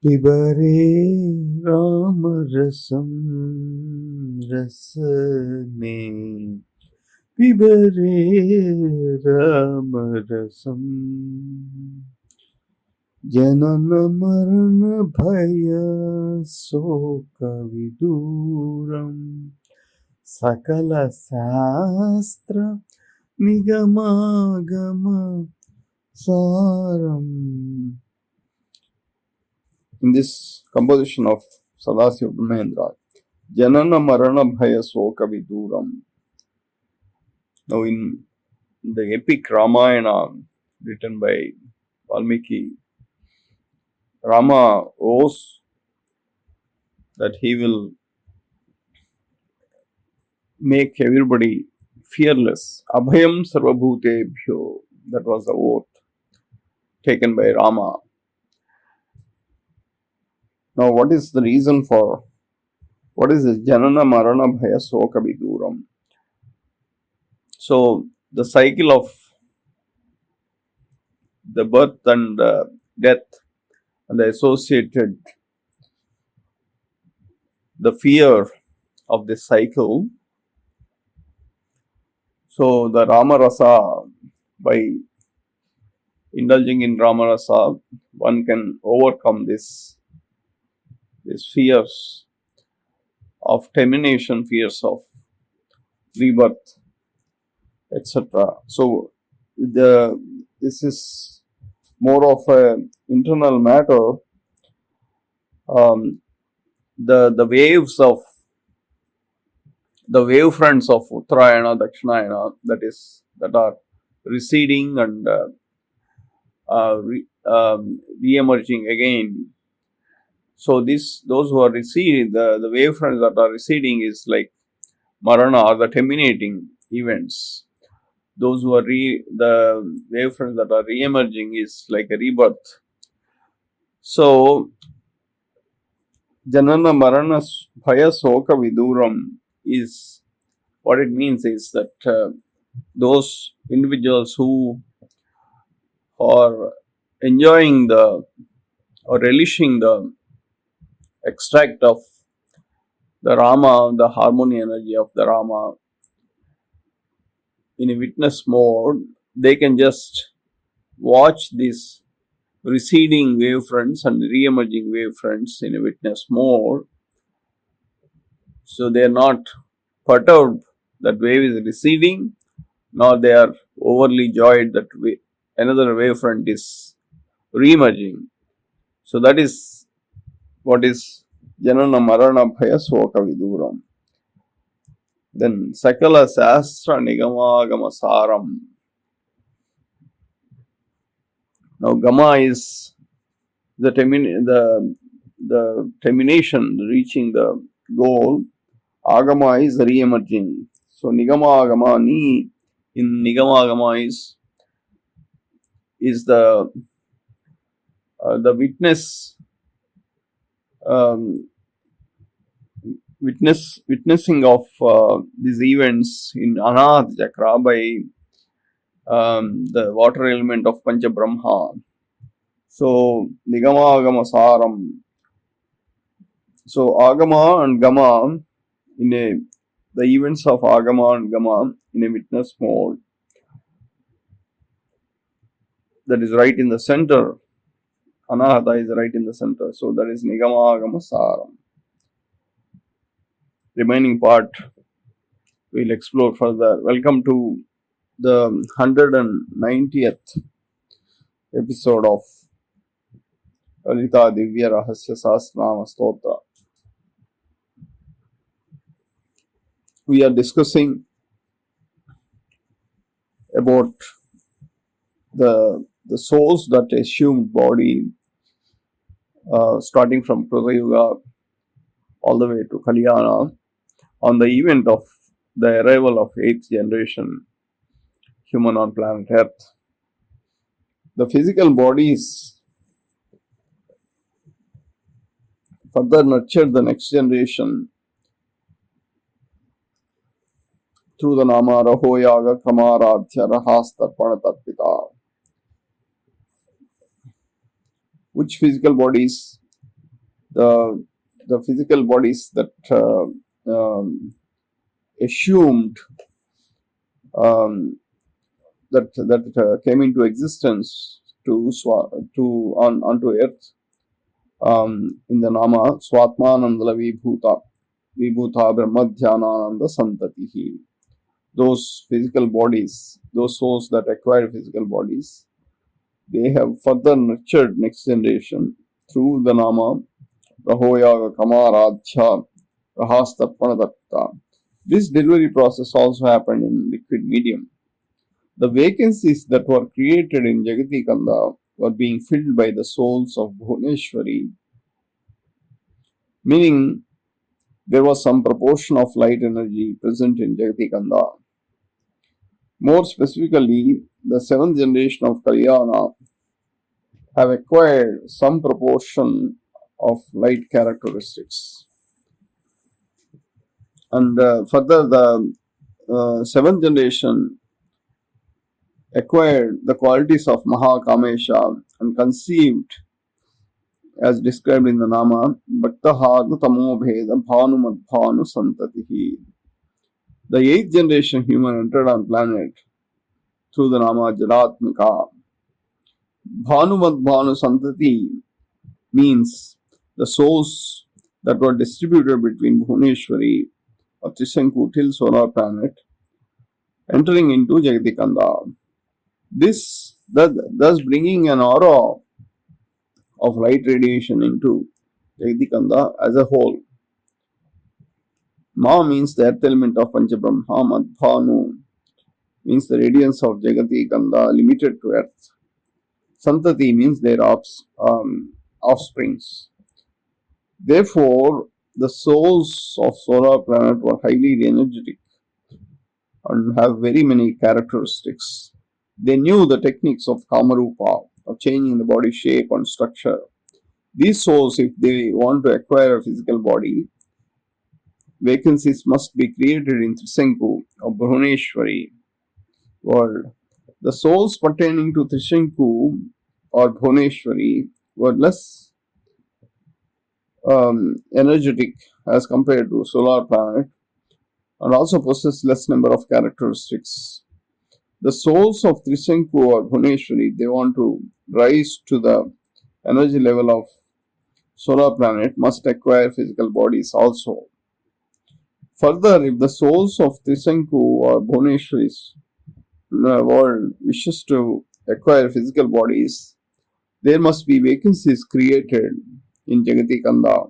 पिबरे रामरसं रसने पिबरे रामरसम् जनन मरण भय शोक विदूरम् सकल शास्त्र निगमागम सारम्. In this composition of Sadasiva Brahmendra, Janana Marana Bhaya Soka Viduram. Now in the epic Ramayana written by Valmiki, Rama owes that he will make everybody fearless. Abhayam Sarvabhutebhyo. That was the oath taken by Rama. Now, what is the reason for what is this Janana Marana Bhaya Soka Viduram? So, the cycle of the birth and death and the associated, the fear of this cycle. So, the Rama Rasa, by indulging in Rama Rasa, one can overcome these fears of termination, fears of rebirth, etc. So, this is more of an internal matter. The waves of the wavefronts of Uttarayana, Dakshinayana, that are receding and re-emerging again. So those who are receding, the wavefronts that are receding is like Marana, or the terminating events. Those who are the wavefronts that are re-emerging is like a rebirth. So Janana Marana Bhaya Soka Viduram is, what it means is that those individuals who are enjoying or relishing the extract of the Rama, the harmony energy of the Rama in a witness mode, they can just watch these receding wavefronts and re-emerging wavefronts in a witness mode. So they are not perturbed that wave is receding, nor they are overly joyed that another wavefront is re-emerging. So that is what is Janana Marana Bhaya Soka Viduram. Then Sakala Sastra Nigama Saram. Now Gama is the termination, reaching the goal. Agama is re-emerging. So Nigama Agama Ni in Nigama Agama is the witness witnessing of these events in Anahata Chakra by the water element of Pancha Brahma. So Nigama Agama Saram. So Agama and Gama the events of Agama and Gama in a witness mode, that is right in the center. Anahata is right in the center. So that is Nigama Agama Saram. Remaining part we'll explore further. Welcome to the 190th episode of Lalita Divya Rahasya Sahasranama Stotra. We are discussing about the souls that assumed body starting from Kruta Yuga all the way to Kalyana on the event of the arrival of 8th generation human on planet Earth. The physical bodies further nurtured the next generation through the Nama Raho Yaga Kamaradhya Rahastarpana Tarpita. which physical bodies, the physical bodies that assumed that came into existence onto earth in the nama Swatmanandala Vibhuta Brahmadhyanananda Santatihi. Those physical bodies, those souls that acquire physical bodies, they have further nurtured next generation through the nama Rahoyaga Kamaradhya Rahastapanatakta. This delivery process also happened in liquid medium. The vacancies that were created in Jagati Kanda were being filled by the souls of Bhuneshwari, meaning there was some proportion of light energy present in Jagati Kanda. More specifically, the seventh generation of Kalyana have acquired some proportion of light characteristics. And further, the seventh generation acquired the qualities of Mahakamesha and conceived, as described in the Nama, Bhaktahagu Tamo Bheda Bhanu Madbhanu Santatihi. The eighth generation human entered on planet through the Nama Jadatmika. Bhanu Madbhanu Santati means the souls that were distributed between Bhuneshwari or Trisanku till solar planet entering into Jagati Kanda. This thus bringing an aura of light radiation into Jagati Kanda as a whole. Ma means the earth element of Panchabrahma, Madbhanu means the radiance of Jagati Kanda limited to earth. Santati means their offsprings. Therefore, the souls of solar planet were highly energetic and have very many characteristics. They knew the techniques of Kamarupa, of changing the body shape and structure. These souls, if they want to acquire a physical body, vacancies must be created in Trisanku or Bhuneshwari world. The souls pertaining to Trisanku or Bhuneshwari were less energetic as compared to solar planet and also possess less number of characteristics. The souls of Trisanku or Bhuneshwari, they want to rise to the energy level of solar planet, must acquire physical bodies also. Further, if the souls of Trisanku or Bhuneshwari's world wishes to acquire physical bodies, there must be vacancies created in Jagati Kanda.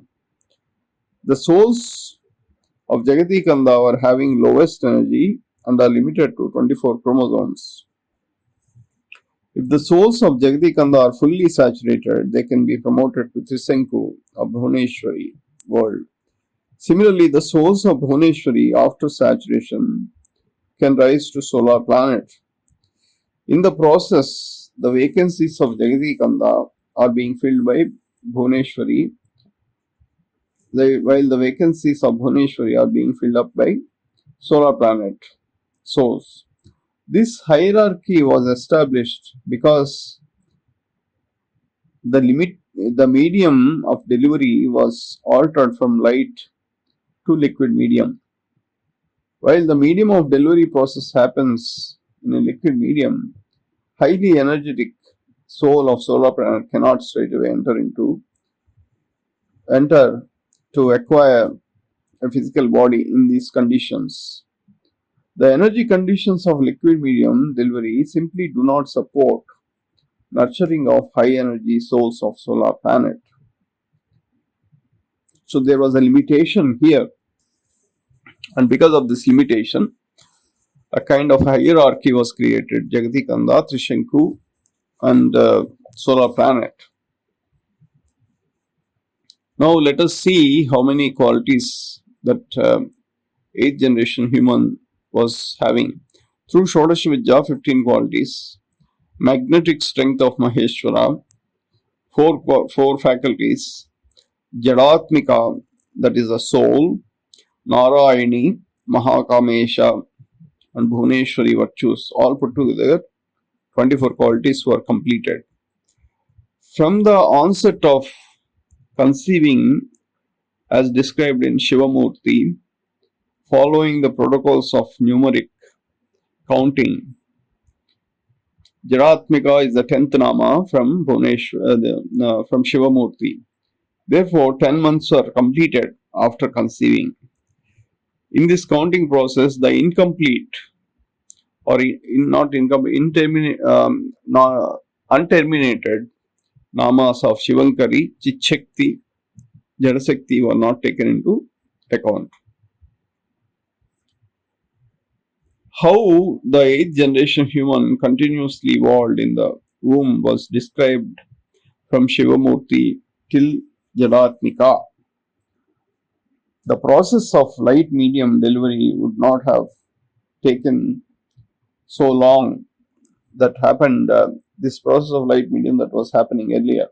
The souls of Jagati Kanda are having lowest energy and are limited to 24 chromosomes. If the souls of Jagati Kanda are fully saturated, they can be promoted to Trisanku or Bhuneshwari world. Similarly, the souls of Bhuneshwari after saturation can rise to solar planet. In the process, the vacancies of Jagati Kanda are being filled by Bhuneshwari, while the vacancies of Bhuneshwari are being filled up by solar planet souls. This hierarchy was established because the medium of delivery was altered from light to liquid medium. While the medium of delivery process happens in a liquid medium, highly energetic soul of solar planet cannot straightaway enter to acquire a physical body in these conditions. The energy conditions of liquid medium delivery simply do not support nurturing of high energy souls of solar planet. So there was a limitation here, and because of this limitation, a kind of hierarchy was created: Jagati Kanda, Trisanku, and solar planet. Now let us see how many qualities that 8th generation human was having. Through Shodash Vidya, 15 qualities, magnetic strength of Maheshwara, four faculties, Jadatmika, that is the soul, Narayani, Mahakamesha, and Bhuneshwari virtues, all put together, 24 qualities were completed. From the onset of conceiving, as described in Shivamurti, following the protocols of numeric counting, Jaratmika is the 10th Nama from from Shivamurti. Therefore, 10 months are completed after conceiving. In this counting process, the incomplete or not incomplete, unterminated namas of Shivankari, Chichakti, Jadashakti were not taken into account. How the 8th generation human continuously evolved in the womb was described from Shivamurti till Jadatmika. The process of light medium delivery would not have taken so long. That happened, this process of light medium that was happening earlier,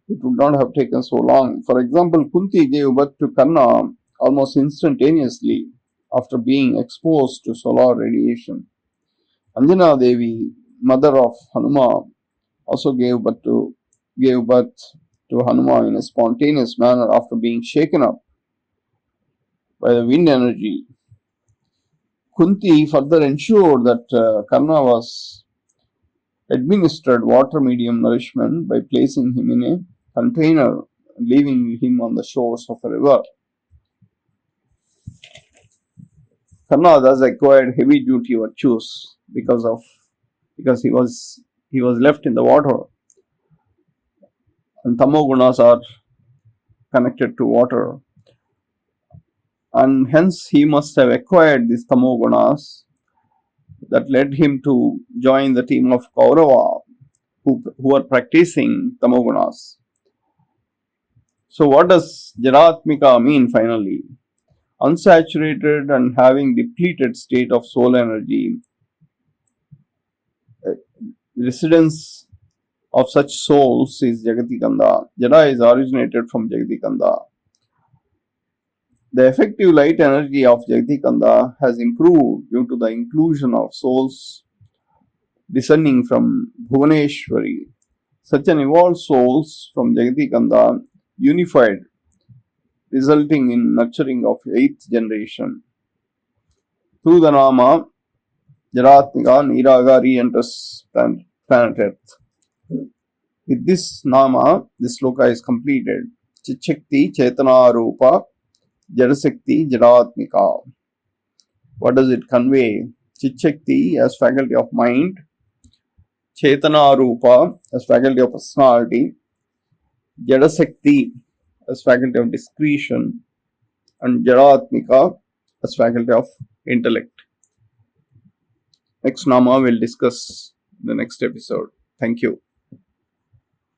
it would not have taken so long. For example, Kunti gave birth to Karna almost instantaneously after being exposed to solar radiation. Anjana Devi, mother of Hanuma, also gave birth to Hanuma in a spontaneous manner after being shaken up by the wind energy. Kunti further ensured that Karna was administered water medium nourishment by placing him in a container and leaving him on the shores of a river. Karna thus acquired heavy duty virtues because he was left in the water, and tamogunas are connected to water, and hence he must have acquired these tamogunas that led him to join the team of Kaurava who are practicing tamogunas. So what does Jaratmika mean finally? Unsaturated and having depleted state of soul energy. Residence of such souls is Jagatikanda. Jada is originated from Jagatikanda. The effective light energy of Jagatikanda has improved due to the inclusion of souls descending from Bhuvaneshwari. Such an evolved souls from Jagatikanda unified, resulting in nurturing of 8th generation. Through the Nama, Jaratmika Niraga re-enters planet Earth. With this Nama, this sloka is completed. Chichakti Chetana Rupa Jadashakti Jaratmika. What does it convey? Chichakti as faculty of mind, Chetana Rupa as faculty of personality, Jadashakti as faculty of discretion, and Jaratmika as faculty of intellect. Next Nama we'll discuss in the next episode. Thank you.